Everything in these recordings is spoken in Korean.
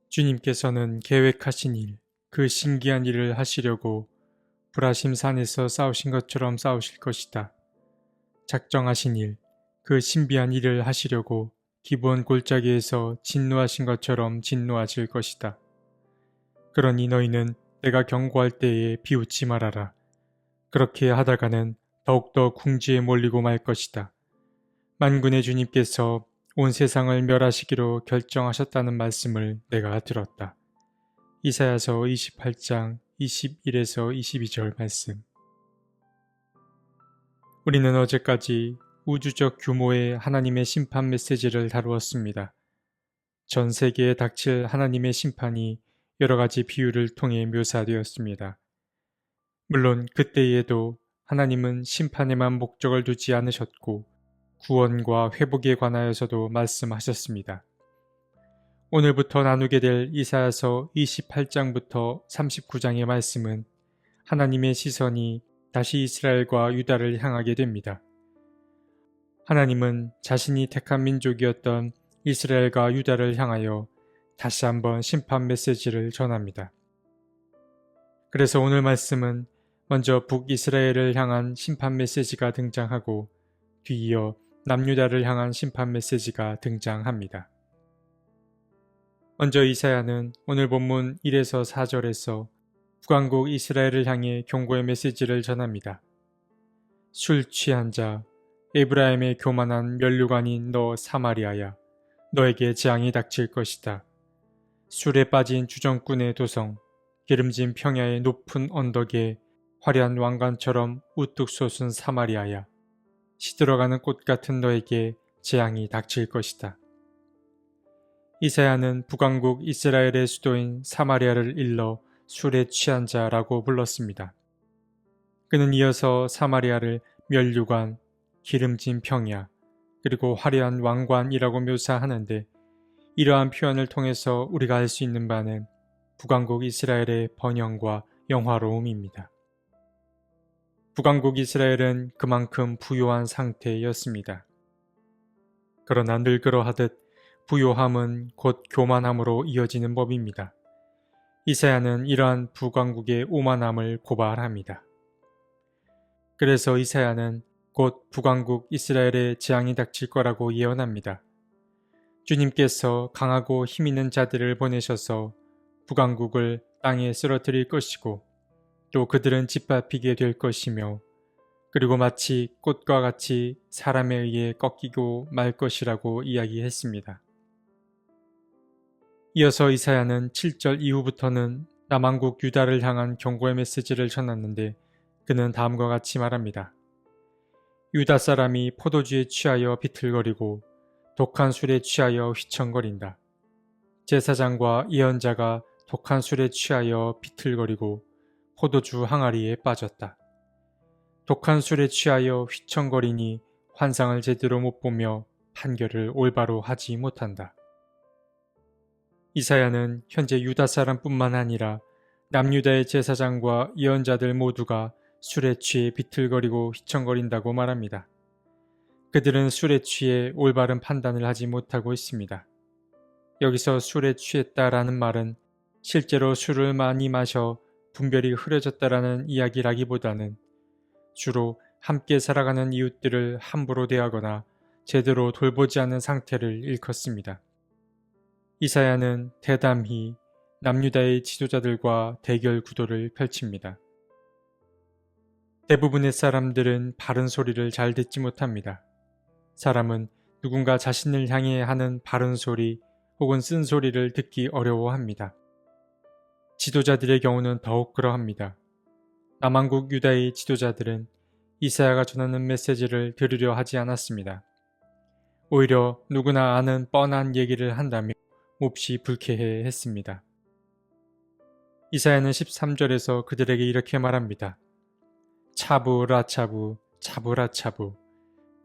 주님께서는 계획하신 일, 그 신기한 일을 하시려고 브라심 산에서 싸우신 것처럼 싸우실 것이다. 작정하신 일, 그 신비한 일을 하시려고 기브온 골짜기에서 진노하신 것처럼 진노하실 것이다. 그러니 너희는 내가 경고할 때에 비웃지 말아라. 그렇게 하다가는 더욱더 궁지에 몰리고 말 것이다. 만군의 주님께서 온 세상을 멸하시기로 결정하셨다는 말씀을 내가 들었다. 이사야서 28장 21에서 22절 말씀. 우리는 어제까지 우주적 규모의 하나님의 심판 메시지를 다루었습니다. 전 세계에 닥칠 하나님의 심판이 여러 가지 비유를 통해 묘사되었습니다. 물론 그때에도 하나님은 심판에만 목적을 두지 않으셨고 구원과 회복에 관하여서도 말씀하셨습니다. 오늘부터 나누게 될 이사야서 28장부터 39장의 말씀은 하나님의 시선이 다시 이스라엘과 유다를 향하게 됩니다. 하나님은 자신이 택한 민족이었던 이스라엘과 유다를 향하여 다시 한번 심판 메시지를 전합니다. 그래서 오늘 말씀은 먼저 북이스라엘을 향한 심판 메시지가 등장하고 뒤이어 남유다를 향한 심판 메시지가 등장합니다. 먼저 이사야는 오늘 본문 1에서 4절에서 북왕국 이스라엘을 향해 경고의 메시지를 전합니다. 술 취한 자, 에브라임의 교만한 면류관인 너 사마리아야, 너에게 재앙이 닥칠 것이다. 술에 빠진 주정꾼의 도성, 기름진 평야의 높은 언덕에 화려한 왕관처럼 우뚝 솟은 사마리아야, 시들어가는 꽃 같은 너에게 재앙이 닥칠 것이다. 이사야는 북왕국 이스라엘의 수도인 사마리아를 일러 술에 취한 자라고 불렀습니다. 그는 이어서 사마리아를 면류관, 기름진 평야, 그리고 화려한 왕관이라고 묘사하는데 이러한 표현을 통해서 우리가 알 수 있는 바는 북왕국 이스라엘의 번영과 영화로움입니다. 북왕국 이스라엘은 그만큼 부요한 상태였습니다. 그러나 늘 그러하듯 부요함은 곧 교만함으로 이어지는 법입니다. 이사야는 이러한 북왕국의 오만함을 고발합니다. 그래서 이사야는 곧 북왕국 이스라엘의 재앙이 닥칠 거라고 예언합니다. 주님께서 강하고 힘있는 자들을 보내셔서 북왕국을 땅에 쓰러뜨릴 것이고 또 그들은 짓밟히게 될 것이며 그리고 마치 꽃과 같이 사람에 의해 꺾이고 말 것이라고 이야기했습니다. 이어서 이사야는 7절 이후부터는 남왕국 유다를 향한 경고의 메시지를 전했는데 그는 다음과 같이 말합니다. 유다 사람이 포도주에 취하여 비틀거리고 독한 술에 취하여 휘청거린다. 제사장과 예언자가 독한 술에 취하여 비틀거리고 포도주 항아리에 빠졌다. 독한 술에 취하여 휘청거리니 환상을 제대로 못 보며 판결을 올바로 하지 못한다. 이사야는 현재 유다 사람뿐만 아니라 남유다의 제사장과 예언자들 모두가 술에 취해 비틀거리고 휘청거린다고 말합니다. 그들은 술에 취해 올바른 판단을 하지 못하고 있습니다. 여기서 술에 취했다라는 말은 실제로 술을 많이 마셔 분별이 흐려졌다라는 이야기라기보다는 주로 함께 살아가는 이웃들을 함부로 대하거나 제대로 돌보지 않는 상태를 일컫습니다. 이사야는 대담히 남유다의 지도자들과 대결 구도를 펼칩니다. 대부분의 사람들은 바른 소리를 잘 듣지 못합니다. 사람은 누군가 자신을 향해 하는 바른 소리 혹은 쓴소리를 듣기 어려워합니다. 지도자들의 경우는 더욱 그러합니다. 남왕국 유다의 지도자들은 이사야가 전하는 메시지를 들으려 하지 않았습니다. 오히려 누구나 아는 뻔한 얘기를 한다며 몹시 불쾌해 했습니다. 이사야는 13절에서 그들에게 이렇게 말합니다. 차부라차부 차부라차부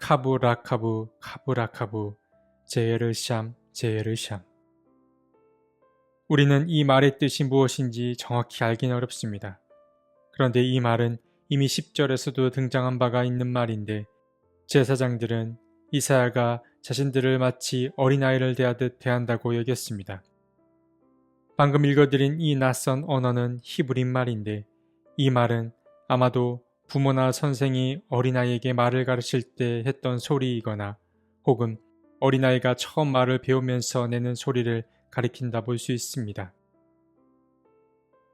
카부라카부 카부라카부 제르샴 제르샴. 우리는 이 말의 뜻이 무엇인지 정확히 알기는 어렵습니다. 그런데 이 말은 이미 10절에서도 등장한 바가 있는 말인데 제사장들은 이사야가 자신들을 마치 어린아이를 대하듯 대한다고 여겼습니다. 방금 읽어드린 이 낯선 언어는 히브리 말인데 이 말은 아마도 부모나 선생이 어린아이에게 말을 가르칠 때 했던 소리이거나 혹은 어린아이가 처음 말을 배우면서 내는 소리를 가리킨다 볼 수 있습니다.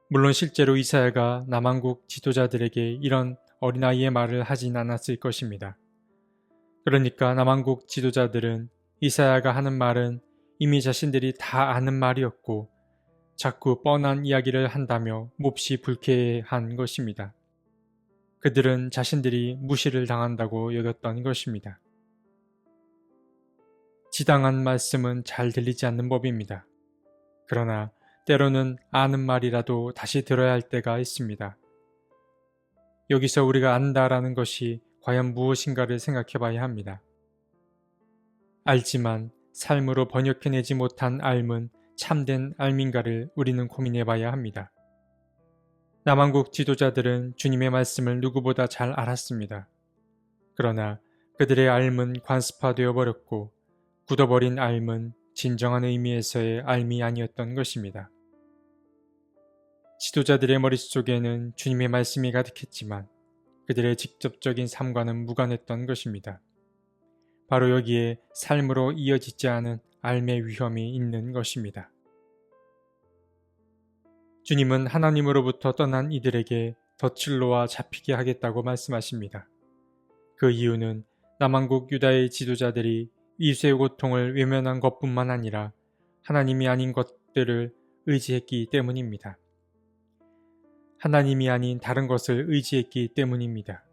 물론 실제로 이사야가 남한국 지도자들에게 이런 어린아이의 말을 하진 않았을 것입니다. 그러니까 남한국 지도자들은 이사야가 하는 말은 이미 자신들이 다 아는 말이었고 자꾸 뻔한 이야기를 한다며 몹시 불쾌해한 것입니다. 그들은 자신들이 무시를 당한다고 여겼던 것입니다. 지당한 말씀은 잘 들리지 않는 법입니다. 그러나 때로는 아는 말이라도 다시 들어야 할 때가 있습니다. 여기서 우리가 안다라는 것이 과연 무엇인가를 생각해 봐야 합니다. 알지만 삶으로 번역해내지 못한 알문, 참된 알민가를 우리는 고민해 봐야 합니다. 남한국 지도자들은 주님의 말씀을 누구보다 잘 알았습니다. 그러나 그들의 알문 관습화되어 버렸고 굳어버린 알문, 진정한 의미에서의 알미 아니었던 것입니다. 지도자들의 머릿속에는 주님의 말씀이 가득했지만 그들의 직접적인 삶과는 무관했던 것입니다. 바로 여기에 삶으로 이어지지 않은 알의 위험이 있는 것입니다. 주님은 하나님으로부터 떠난 이들에게 덫을 놓아 잡히게 하겠다고 말씀하십니다. 그 이유는 남한국 유다의 지도자들이 이수의 고통을 외면한 것뿐만 아니라 하나님이 아닌 것들을 의지했기 때문입니다. 하나님이 아닌 다른 것을 의지했기 때문입니다.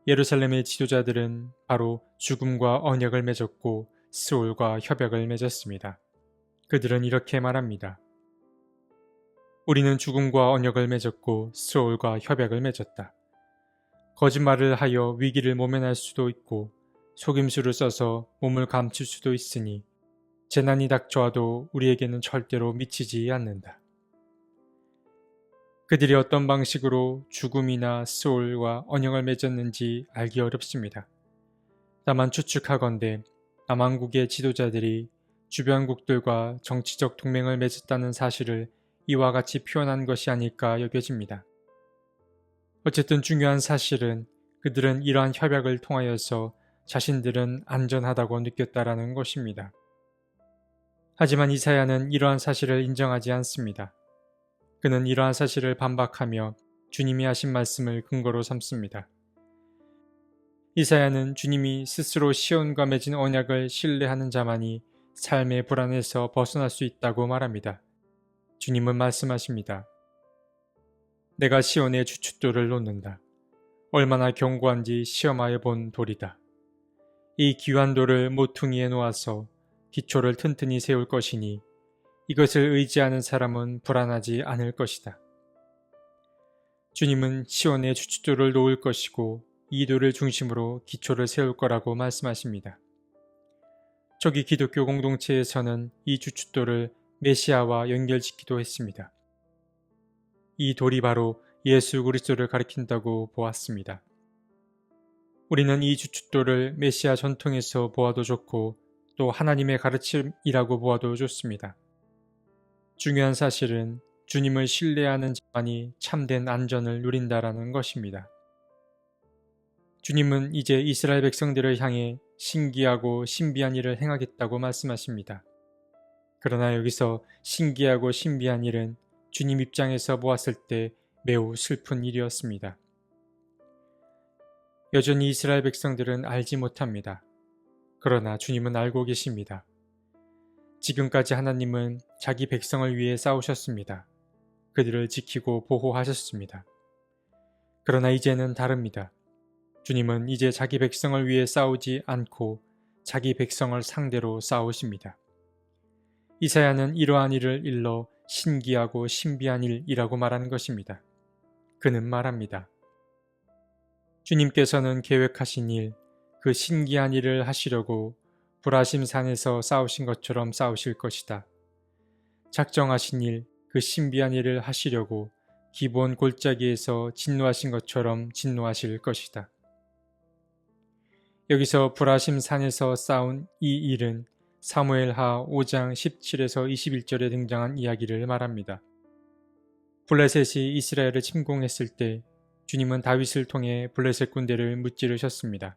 예루살렘의 지도자들은 바로 죽음과 언약을 맺었고 스올과 협약을 맺었습니다. 그들은 이렇게 말합니다. 우리는 죽음과 언약을 맺었고 스올과 협약을 맺었다. 거짓말을 하여 위기를 모면할 수도 있고 속임수를 써서 몸을 감출 수도 있으니 재난이 닥쳐와도 우리에게는 절대로 미치지 않는다. 그들이 어떤 방식으로 죽음이나 스올과 언약을 맺었는지 알기 어렵습니다. 다만 추측하건대 남한국의 지도자들이 주변국들과 정치적 동맹을 맺었다는 사실을 이와 같이 표현한 것이 아닐까 여겨집니다. 어쨌든 중요한 사실은 그들은 이러한 협약을 통하여서 자신들은 안전하다고 느꼈다라는 것입니다. 하지만 이사야는 이러한 사실을 인정하지 않습니다. 그는 이러한 사실을 반박하며 주님이 하신 말씀을 근거로 삼습니다. 이사야는 주님이 스스로 시온과 맺은 언약을 신뢰하는 자만이 삶의 불안에서 벗어날 수 있다고 말합니다. 주님은 말씀하십니다. 내가 시온의 주춧돌을 놓는다. 얼마나 견고한지 시험하여 본 돌이다. 이 귀한 돌을 모퉁이에 놓아서 기초를 튼튼히 세울 것이니 이것을 의지하는 사람은 불안하지 않을 것이다. 주님은 시온의 주춧돌을 놓을 것이고 이 돌을 중심으로 기초를 세울 거라고 말씀하십니다. 초기 기독교 공동체에서는 이 주춧돌을 메시아와 연결짓기도 했습니다. 이 돌이 바로 예수 그리스도를 가리킨다고 보았습니다. 우리는 이 주춧돌을 메시아 전통에서 보아도 좋고 또 하나님의 가르침이라고 보아도 좋습니다. 중요한 사실은 주님을 신뢰하는 자만이 참된 안전을 누린다라는 것입니다. 주님은 이제 이스라엘 백성들을 향해 신기하고 신비한 일을 행하겠다고 말씀하십니다. 그러나 여기서 신기하고 신비한 일은 주님 입장에서 보았을 때 매우 슬픈 일이었습니다. 여전히 이스라엘 백성들은 알지 못합니다. 그러나 주님은 알고 계십니다. 지금까지 하나님은 자기 백성을 위해 싸우셨습니다. 그들을 지키고 보호하셨습니다. 그러나 이제는 다릅니다. 주님은 이제 자기 백성을 위해 싸우지 않고 자기 백성을 상대로 싸우십니다. 이사야는 이러한 일을 일러 신기하고 신비한 일이라고 말하는 것입니다. 그는 말합니다. 주님께서는 계획하신 일, 그 신기한 일을 하시려고 브라심 산에서 싸우신 것처럼 싸우실 것이다. 작정하신 일, 그 신비한 일을 하시려고 기본 골짜기에서 진노하신 것처럼 진노하실 것이다. 여기서 브라심 산에서 싸운 이 일은 사무엘하 5장 17에서 21절에 등장한 이야기를 말합니다. 블레셋이 이스라엘을 침공했을 때 주님은 다윗을 통해 블레셋 군대를 무찌르셨습니다.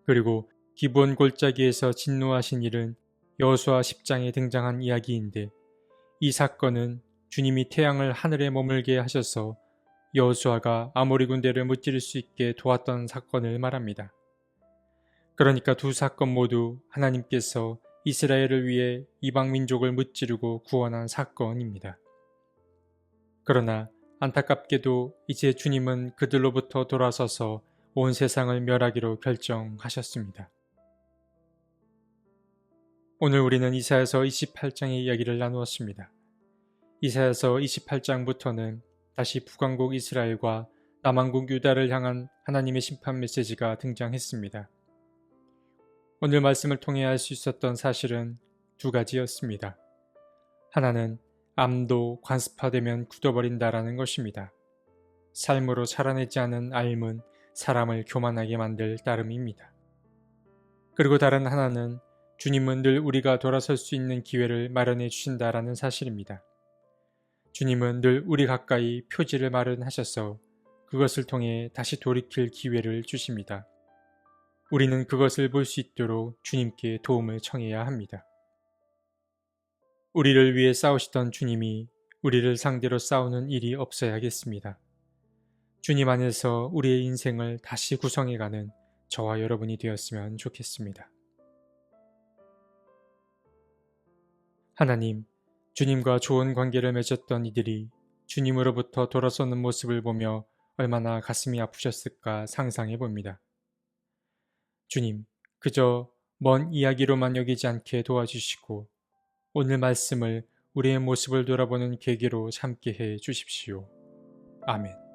그리고 기브온 골짜기에서 진노하신 일은 여호수아 10장에 등장한 이야기인데, 이 사건은 주님이 태양을 하늘에 머물게 하셔서 여호수아가 아모리 군대를 무찌를 수 있게 도왔던 사건을 말합니다. 그러니까 두 사건 모두 하나님께서 이스라엘을 위해 이방 민족을 무찌르고 구원한 사건입니다. 그러나 안타깝게도 이제 주님은 그들로부터 돌아서서 온 세상을 멸하기로 결정하셨습니다. 오늘 우리는 이사야서 28장의 이야기를 나누었습니다. 이사야서 28장부터는 다시 북왕국 이스라엘과 남왕국 유다를 향한 하나님의 심판 메시지가 등장했습니다. 오늘 말씀을 통해 알 수 있었던 사실은 두 가지였습니다. 하나는 암도 관습화되면 굳어버린다라는 것입니다. 삶으로 살아내지 않은 삶은 사람을 교만하게 만들 따름입니다. 그리고 다른 하나는 주님은 늘 우리가 돌아설 수 있는 기회를 마련해 주신다라는 사실입니다. 주님은 늘 우리 가까이 표지를 마련하셔서 그것을 통해 다시 돌이킬 기회를 주십니다. 우리는 그것을 볼 수 있도록 주님께 도움을 청해야 합니다. 우리를 위해 싸우시던 주님이 우리를 상대로 싸우는 일이 없어야겠습니다. 주님 안에서 우리의 인생을 다시 구성해가는 저와 여러분이 되었으면 좋겠습니다. 하나님, 주님과 좋은 관계를 맺었던 이들이 주님으로부터 돌아서는 모습을 보며 얼마나 가슴이 아프셨을까 상상해 봅니다. 주님, 그저 먼 이야기로만 여기지 않게 도와주시고 오늘 말씀을 우리의 모습을 돌아보는 계기로 삼게 해 주십시오. 아멘.